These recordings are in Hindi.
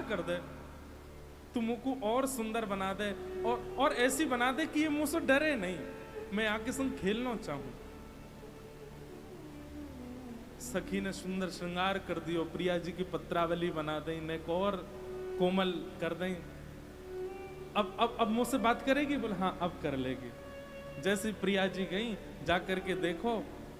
कर दे, तू मुंह को और सुंदर बना दे और ऐसी बना दे कि ये मुंह से डरे नहीं, मैं आके संग खेलना चाहूं। सखी ने सुंदर श्रृंगार कर दियो, प्रिया जी की पत्रावली बना दें, इन्हें और कोमल कर दें। अब मुझसे बात करेगी? बोले हाँ अब कर लेगी। जैसे प्रिया जी गई, जा करके देखो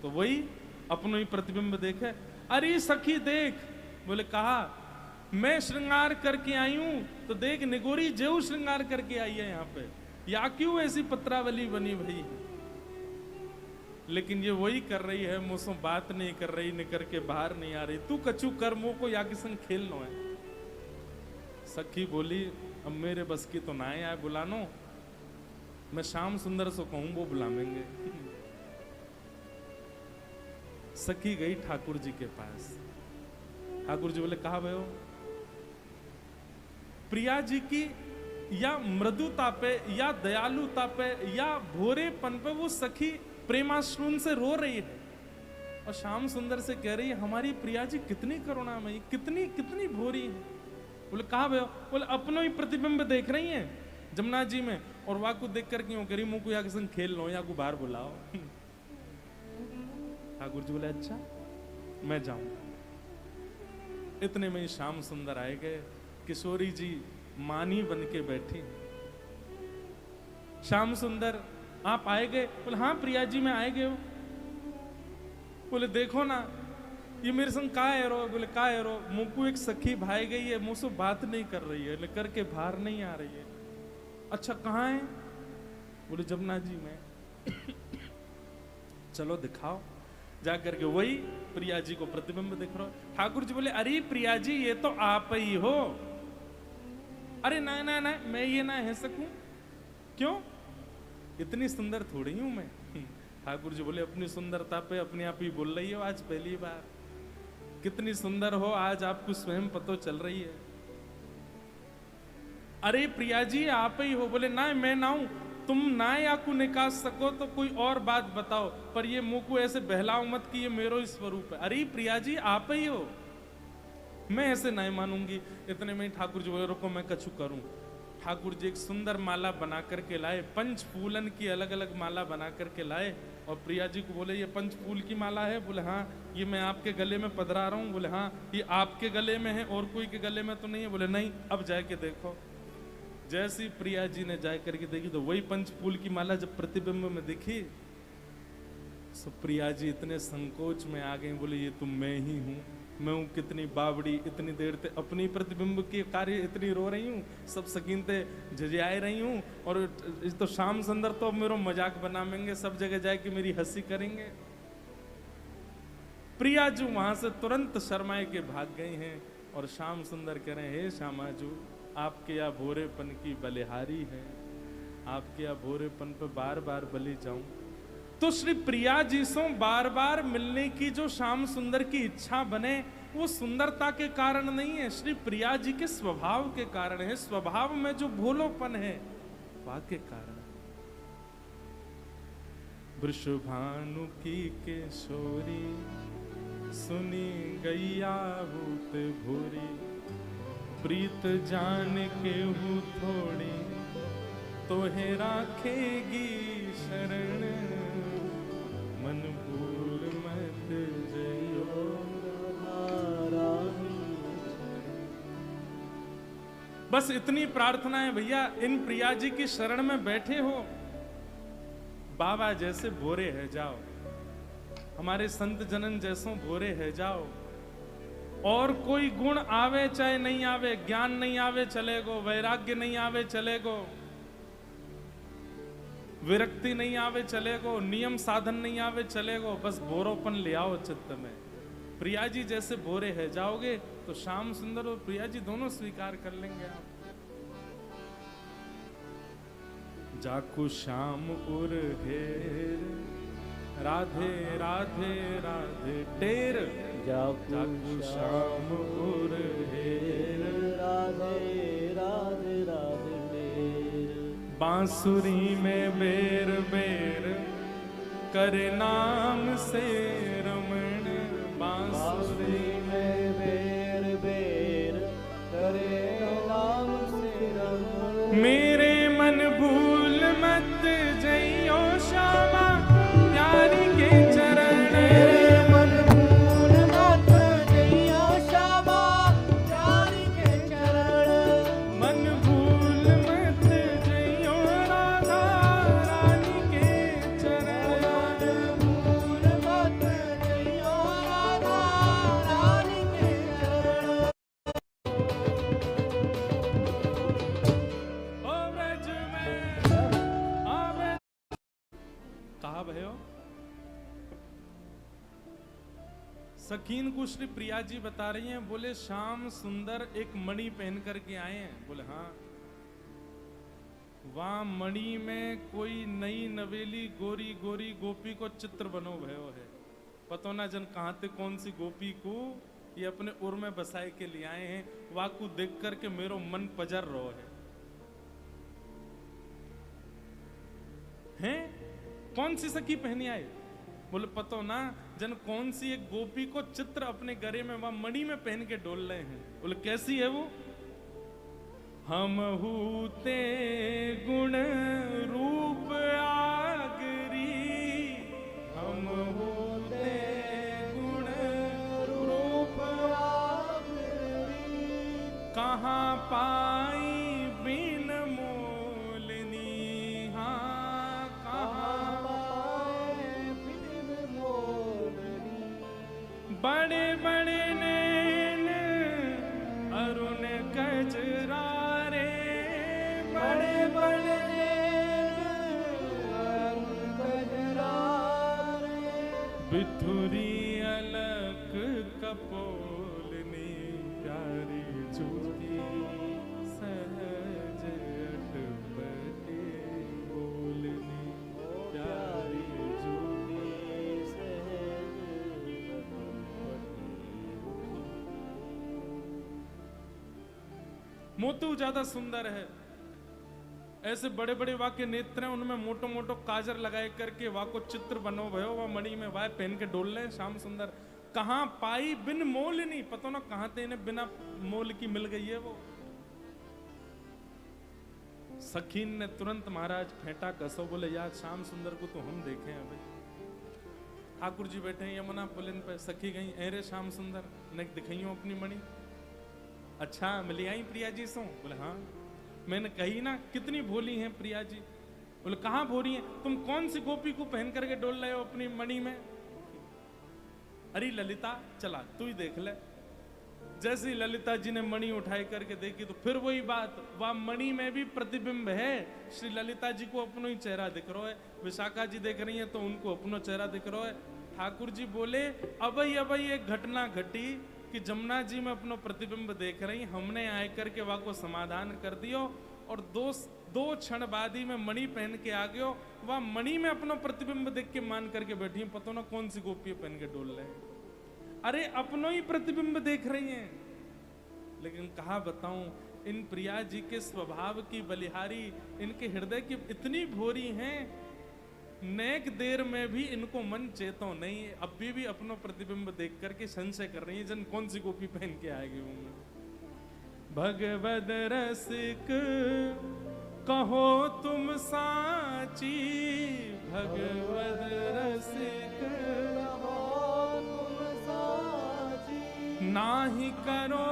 तो वही अपनो ही प्रतिबिंब देखे। अरे सखी देख, बोले कहा मैं श्रृंगार करके आई हूं, तो देख निगोरी जेऊ श्रृंगार करके आई है यहाँ पे, या क्यों ऐसी पत्रावली बनी भई। लेकिन ये वही कर रही है, मुझसे बात नहीं कर रही, निकर के बाहर नहीं आ रही। तू कछु कर, मुंह को या के संग खेलनो है। सखी बोली अब मेरे बस की तो ना आए बुलानो, मैं श्याम सुंदर से कहूं वो बुलावेंगे। सखी गई ठाकुर जी के पास। ठाकुर जी बोले कहा भयो? प्रिया जी की या मृदुता पे या दयालुता पे या भोरेपन पे वो सखी प्रेमाश्रुन से रो रही है, और श्याम सुंदर से कह रही है हमारी प्रिया जी कितनी करुणामयी, कितनी कितनी भोरी है। बोले कहा भयो? बोले अपनो ही प्रतिबिंब देख रही हैं जमुना जी में, और वहां को देख कर क्यों करी, मुंह को या के संग खेल लो या को बाहर बुलाओ। ठाकुर जी बोले अच्छा मैं जाऊं। इतने में ही श्याम सुंदर आए गए, किशोरी जी मानी बन के बैठी। श्याम सुंदर आप आए गए? बोले हाँ प्रिया जी मैं आए गए हो। बोले देखो ना ये मेरे संग का है रो। बोले का है रो? मुंह को एक सखी भाई गई है, मुंह से बात नहीं कर रही है, लेकर के बाहर नहीं आ रही है। अच्छा कहाँ है? बोले जमुना जी में। चलो दिखाओ। जा करके वही प्रिया जी को प्रतिबिंब दिख रहा। ठाकुर जी बोले अरे प्रिया जी ये तो आप ही हो। अरे ना ना ना मैं ये ना है सकूं, क्यों? इतनी सुंदर थोड़ी हूं मैं। ठाकुर जी बोले अपनी सुंदरता पे अपने आप ही बोल रही हो आज पहली बार। कितनी सुंदर हो आज आपको स्वयं पता चल रही है। अरे प्रिया जी आप ही हो। बोले ना मैं ना हूं। तुम ना या को निकाल सको तो कोई और बात बताओ, पर ये मुंह को ऐसे बहलाओ मत कि ये मेरो स्वरूप है। अरे प्रिया जी आप ही हो, मैं ऐसे नहीं मानूंगी। इतने में ठाकुर जी बोले रुको मैं कछु करूं। ठाकुर जी एक सुंदर माला बना करके लाए, पंच फूलन की अलग अलग माला बना करके लाए, और प्रिया जी को बोले ये पंच फूल की माला है? बोले हाँ। ये मैं आपके गले में पधरा रहा हूँ? बोले हाँ। ये आपके गले में है और कोई के गले में तो नहीं है? बोले नहीं। अब जाके देखो। जैसी प्रिया जी ने जा करके देखी तो वही पंच फूल की माला जब प्रतिबिंब में दिखी, तो प्रिया जी इतने संकोच में आ गई। बोले ये तो मैं ही हूँ, मैं हूँ कितनी बावड़ी। इतनी देर तक अपनी प्रतिबिंब के कार्य इतनी रो रही हूँ, सब सकीनते झिझियाए रही हूँ, और तो श्याम सुंदर तो मेरा मजाक बनाएंगे, सब जगह जाके मेरी हंसी करेंगे। प्रिया जी वहां से तुरंत शर्माए के भाग गई हैं, और श्याम सुंदर कह रहे हैं हे श्यामाजू आपके या भोरेपन की बलिहारी है, आपके या भोरेपन पे बार बार बलि जाऊं। तो श्री प्रिया जी से बार बार मिलने की जो श्याम सुंदर की इच्छा बने, वो सुंदरता के कारण नहीं है, श्री प्रिया जी के स्वभाव के कारण है। स्वभाव में जो भोलोपन है वह के कारण। वृषभानु की केशोरी सुनी गैया भूत भूरी, प्रीत जान के हूँ थोड़ी तोहे राखेगी शरण, मन भूल मत जइयो नारायण। बस इतनी प्रार्थना है भैया, इन प्रिया जी की शरण में बैठे हो, बाबा जैसे भोरे है जाओ, हमारे संत जनन जैसों भोरे है जाओ। और कोई गुण आवे चाहे नहीं आवे, ज्ञान नहीं आवे चलेगो, वैराग्य नहीं आवे चलेगो, विरक्ति नहीं आवे चलेगो, नियम साधन नहीं आवे चलेगो, बस भोरोपन ले आओ चित्त में। प्रिया जी जैसे भोरे है जाओगे तो श्याम सुंदर और प्रिया जी दोनों स्वीकार कर लेंगे आप। जाकू श्याम उर हेर, राधे राधे राधे टेर, जाकू श्याम उर हेर, राधे राधे राधे टेर। बांसुरी में बेर बेर करे नाम से रमण, बांसुरी में बेर बेर करे मेरे मन भूल मत जइयो श्यामा प्यारी के चरण। मेरे मन भूल मत जइयो श्यामा प्यारी के चरण। मन भूल मत जइयो राधा रानी के चरण। मन भूल मत जइयो राधा रानी के चरण। ओ ब्रज में आवे कहा भयो। सखीन को श्री प्रिया जी बता रही हैं, बोले श्याम सुंदर एक मणि पहन करके आए हैं। बोले हाँ, वहां मणि में कोई नई नवेली गोरी गोरी गोपी को चित्र बनो भयो है। पतो ना जन कहां ते कौन सी गोपी को ये अपने उर में बसाए के लिए आए हैं। वाकू देख करके मेरो मन पजर रहो है। हैं कौन सी सखी पहनी आए। बोले पतो ना जन कौन सी एक गोपी को चित्र अपने गले में वहां मणि में पहन के डोल रहे हैं। बोले कैसी है वो। हम हूते गुण रूप आगरी, हम हूते गुण रूप आगरी। कहाँ पाई बिन मोलनी। हाँ कहाँ पाए बिन मोलनी। बड़े बड़े नैन अरुण कजरारे। बड़े बड़े अरुण कजरारे। बिथुरी अलक कपोलनी प्यारी जोगी सहज अटपटे बोलनी। प्यारी जोगी मोतू ज्यादा सुंदर है। ऐसे बड़े बड़े वाके नेत्र हैं, उनमें मोटो मोटो काजर लगाए करके वाको चित्र बनो भयो। वह मणि में वाय पहन के डोल रहे श्याम सुंदर। कहां पाई बिन मोल नहीं, पता ना कहां ते इन्हें बिना मोल की मिल गई है वो। सखीन ने तुरंत महाराज फेंटा कसो। बोले यार श्याम सुंदर को तो हम देखे हैं भाई। ठाकुर जी बैठे हैं यमुना पुलिन पे। सखी गई अरे श्याम सुंदर ने दिखाइयो अपनी मणि। अच्छा मिली आई प्रिया जी सो। बोले हाँ मैंने कही ना कितनी भोली हैं प्रिया जी। बोले कहाँ भोली हैं तुम, कौन सी गोपी को पहन करके डोल रहे हो अपनी मणि में। अरे ललिता चला तू ही देख ले। जैसी ललिता जी ने मणि उठाई करके देखी तो फिर वही बात, वह मणि में भी प्रतिबिंब है। श्री ललिता जी को अपनो ही चेहरा दिख रहा है। विशाखा जी देख रही है तो उनको अपनो चेहरा दिख रहा है। ठाकुर जी बोले अबई एक घटना घटी कि जमुना जी में अपनो प्रतिबिंब देख रही, हमने आए करके वह को समाधान कर दियो और दो क्षण बाद ही में मणि पहन के आ गयो। वह मणि में अपनो प्रतिबिंब देख के मान करके बैठी, पता ना कौन सी गोपी पहन के डोल रहे हैं। अरे अपनो ही प्रतिबिंब देख रही हैं। लेकिन कहा बताऊं इन प्रिया जी के स्वभाव की बलिहारी, इनके हृदय की इतनी भोरी हैं, नेक देर में भी इनको मन चेतो नहीं। अब भी अपनो प्रतिबिंब देख करके संशय कर रही है जन कौन सी गोपी पहन के आएगी होंगे। भगवद रसिक कहो तुम साची, भगवद रसिक नाही करो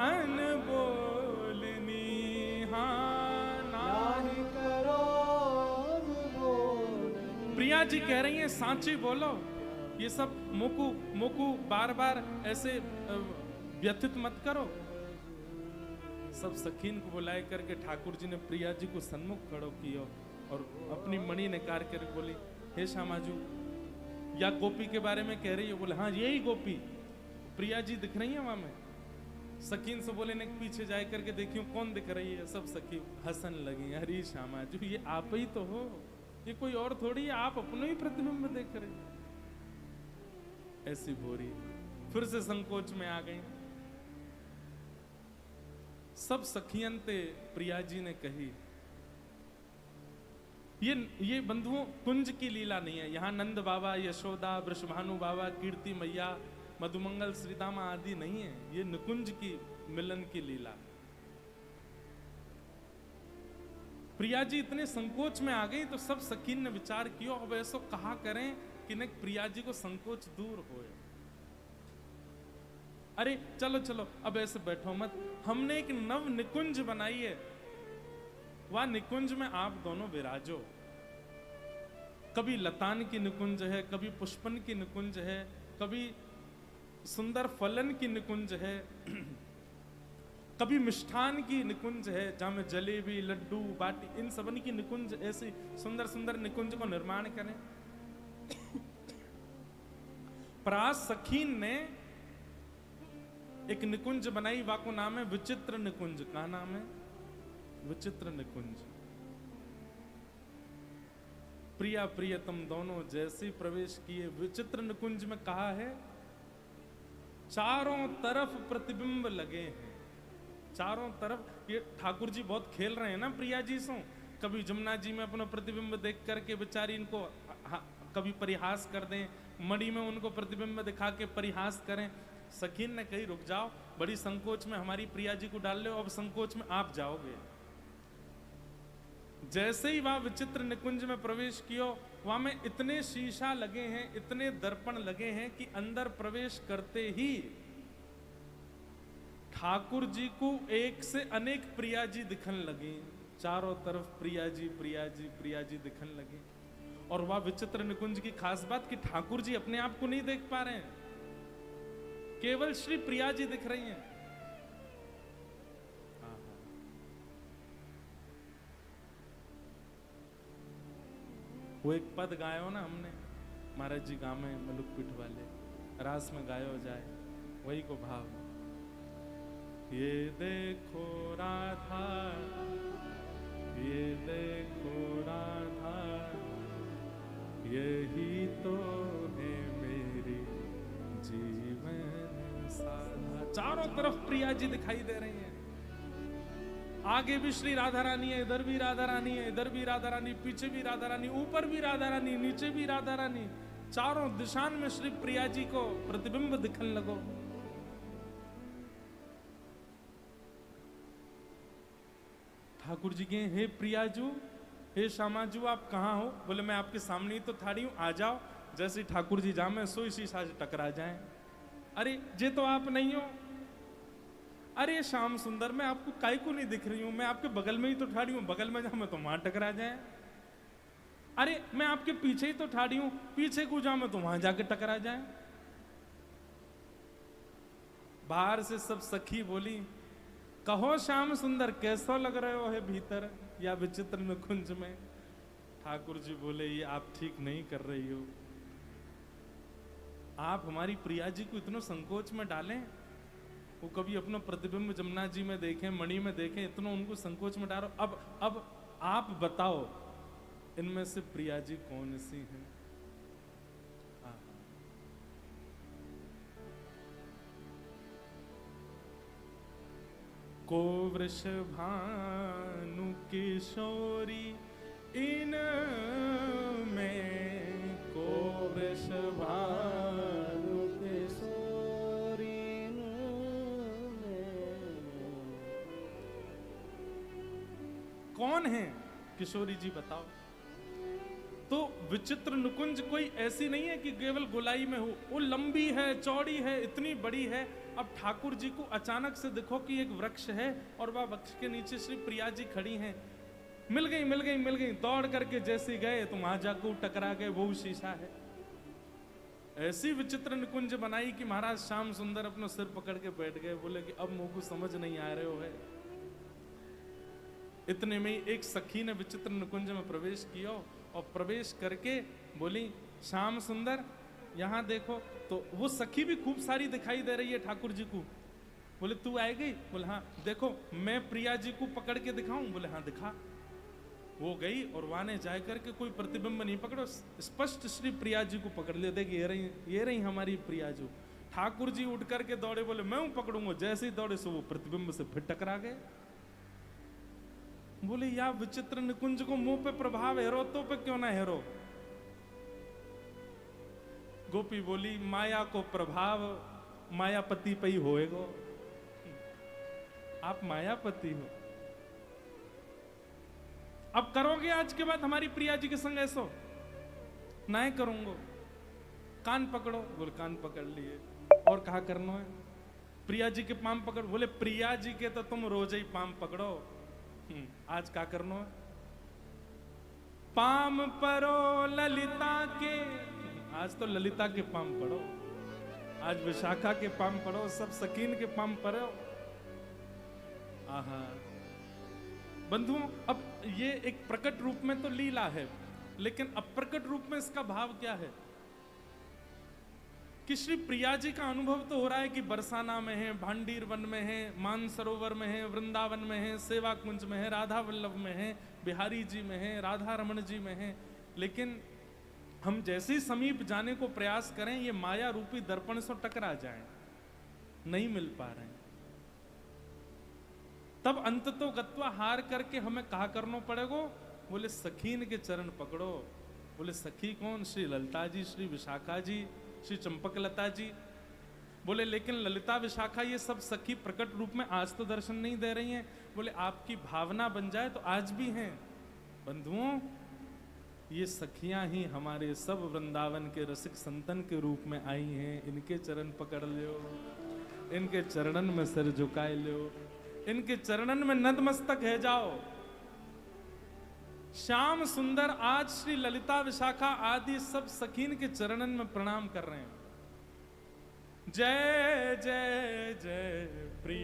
अनबोलनी। हाँ नाही करो अनबोलनी। प्रिया जी कह रही हैं सांची बोलो। ये सब मोकू बार बार ऐसे व्यथित मत करो। सब सखीन को बुलाए करके ठाकुर जी ने प्रिया जी को सन्मुख खड़ो किया और अपनी मणि निकाल कर बोली हे श्यामाजू या गोपी के बारे में कह रही है। बोले हाँ यही गोपी प्रिया जी दिख रही है वहां में। सखीन से बोले ने पीछे जाए करके देखियो कौन दिख रही है। सब सखी हंसन लगी, अरे श्यामाजू ये आप ही तो हो, ये कोई और थोड़ी है, आप अपने ही प्रतिबिंब देख रहे। ऐसी भोरी फिर से संकोच में आ गई। सब सखियंते प्रिया जी ने कही ये बंधुओं कुंज की लीला नहीं है। यहाँ नंद बाबा, यशोदा, वृषभानु बाबा, कीर्ति मैया, मधुमंगल, श्रीदामा आदि नहीं है। ये निकुंज की मिलन की लीला। प्रिया जी इतने संकोच में आ गई तो सब सखीन ने विचार किया, अब ऐसो कहा करें कि न प्रिया जी को संकोच दूर होए। अरे चलो चलो अब ऐसे बैठो मत, हमने एक नव निकुंज बनाई है, वह निकुंज में आप दोनों विराजो। कभी लतान की निकुंज है, कभी पुष्पन की निकुंज है, कभी सुंदर फलन की निकुंज है, कभी मिष्ठान की निकुंज है जहां में जलेबी लड्डू बाटी इन सबन की निकुंज, ऐसी सुंदर सुंदर निकुंज को निर्माण करें। परास सखीन ने एक निकुंज बनाई, वाको नाम है विचित्र निकुंज। का नाम है? विचित्र निकुंज। प्रिया प्रियतम दोनों जैसे प्रवेश किए विचित्र निकुंज में, कहा है चारों तरफ प्रतिबिंब लगे हैं। चारों तरफ ये ठाकुर जी बहुत खेल रहे हैं ना प्रिया जी से। कभी जमुना जी में अपना प्रतिबिंब देख करके बेचारी इनको कभी परिहास कर दें, मणि में उनको प्रतिबिंब दिखा के परिहास करें। सखीन ने कही रुक जाओ, बड़ी संकोच में हमारी प्रिया जी को डाल लो, अब संकोच में आप जाओगे। जैसे ही वहां विचित्र निकुंज में प्रवेश कियो, वहां में इतने शीशा लगे हैं, इतने दर्पण लगे हैं कि अंदर प्रवेश करते ही ठाकुर जी को एक से अनेक प्रिया जी दिखन लगी। चारों तरफ प्रिया जी प्रिया जी प्रिया जी दिखन लगी। और वह विचित्र निकुंज की खास बात कि ठाकुर जी अपने आप को नहीं देख पा रहे हैं, केवल श्री प्रिया जी दिख रही हैं। वो एक पद गायो ना हमने, महाराज जी गामे मलुक पीठ वाले, रास में गायो जाए, वही को भाव। ये देखो राधा, ये देखो राधा, यही तो है मेरी जीवन साधा। चारों तरफ प्रिया जी दिखाई दे रही हैं। आगे भी श्री राधा रानी है, इधर भी राधा रानी है, इधर भी राधा रानी, पीछे भी राधा रानी, ऊपर भी राधा रानी, नीचे भी राधा रानी। चारों दिशान में श्री प्रिया जी को प्रतिबिंब दिखने लगो। ठाकुर जी के हे प्रियाजू, हे श्यामाजू, आप कहाँ हो? बोले मैं आपके सामने ही तो थाड़ी हूं, आ जाओ। जैसे ही ठाकुर जी जामे सोई शीशा से टकरा जाए। अरे जे तो आप नहीं हो। अरे श्याम सुंदर, मैं आपको काहे को नहीं दिख रही हूं, मैं आपके बगल में ही तो ठाड़ी हूं, बगल में जाऊं तो वहां टकरा जाए। अरे मैं आपके पीछे ही तो ठाड़ी हूं, पीछे को जाऊं तो वहां जाके टकरा जाए। बाहर से सब सखी बोली, कहो श्याम सुंदर कैसा लग रहे हो है भीतर या विचित्र निकुंज में? ठाकुर जी बोले ये आप ठीक नहीं कर रही हो। आप हमारी प्रिया जी को इतना संकोच में डालें, वो कभी अपना प्रतिबिंब जमुना जी में देखें, मणि में देखें, इतना उनको संकोच में डालो। अब आप बताओ इनमें से प्रिया जी कौन सी हैं? को वृषभानु किशोरी इन में, को वृषभानु किशोरी इन में। कौन है किशोरी जी बताओ? तो विचित्र निकुंज कोई ऐसी नहीं है कि केवल गोलाई में हो, वो लंबी है, चौड़ी है, इतनी बड़ी है। अब ठाकुर जी को अचानक से देखो कि एक वृक्ष है और वह वृक्ष के नीचे श्री प्रिया जी खड़ी हैं। मिल गई मिल गई मिल गई, दौड़ करके जैसे गए तो वहां जाकर टकरा गए, वो शीशा है। ऐसी विचित्र निकुंज बनाई कि महाराज श्याम सुंदर अपना सिर पकड़ के बैठ गए, बोले कि अब मुंह को समझ नहीं आ रहे हो है। इतने में एक सखी ने विचित्र निकुंज में प्रवेश किया और प्रवेश करके बोली, श्याम सुंदर यहाँ देखो। तो वो सखी भी खूब सारी दिखाई दे रही है ठाकुर जी को। बोले तू आएगी? बोले हाँ। देखो मैं प्रिया जी को पकड़ के दिखाऊं? बोले हाँ दिखा। वो गई और वहां ने जा करके कोई प्रतिबिंब नहीं पकड़ो, स्पष्ट श्री प्रिया जी को पकड़ ले, देख ये रही हमारी प्रिया जी। ठाकुर जी उठ करके दौड़े, बोले मैं पकड़ूंगा। जैसे ही दौड़े सो वो प्रतिबिंब से फिर टकरा गए। बोले या विचित्र निकुंज को मुंह पे प्रभाव हेरो तो पे क्यों ना हेरो? गोपी बोली माया को प्रभाव मायापति पे ही होएगो। आप मायापति हो। अब करोगे आज के बाद हमारी प्रिया जी के संग ऐसो? ना करूंगो। कान पकड़ो, बोले कान पकड़ लिए। और कहा करना है? प्रिया जी के पाम पकड़, बोले प्रिया जी के तो तुम रोज ही पाम पकड़ो। आज क्या करना है? पाम परो ललिता के। आज तो ललिता के पाम पड़ो, आज विशाखा के पाम पड़ो, सब सकीन के पाम पड़ो। आहा बंधुओं, अब ये एक प्रकट रूप में तो लीला है, लेकिन अप्रकट रूप में इसका भाव क्या है कि श्री प्रिया जी का अनुभव तो हो रहा है कि बरसाना में है, भांडीर वन में है, मानसरोवर में है, वृंदावन में है, सेवा कुंज में है, राधा वल्लभ में है, बिहारी जी में है, राधा रमण जी में है। लेकिन हम जैसे ही समीप जाने को प्रयास करें, ये माया रूपी दर्पण से टकरा जाएं, नहीं मिल पा रहे हैं। तब अंत तो गत्वा हार करके हमें कहा करना पड़ेगा? बोले सखीन के चरण पकड़ो। बोले सखी कौन? श्री ललिता जी, श्री विशाखा जी, श्री चंपकलता जी। बोले लेकिन ललिता विशाखा ये सब सखी प्रकट रूप में आज तो दर्शन नहीं दे रही हैं। बोले आपकी भावना बन जाए तो आज भी हैं। बंधुओं, ये सखियां ही हमारे सब वृंदावन के रसिक संतन के रूप में आई हैं। इनके चरण पकड़ लो, इनके चरणन में सिर झुकाए लो, इनके चरणन में नतमस्तक है जाओ। श्याम सुंदर आज श्री ललिता विशाखा आदि सब सखीन के चरणन में प्रणाम कर रहे हैं। जय जय जय प्रिय।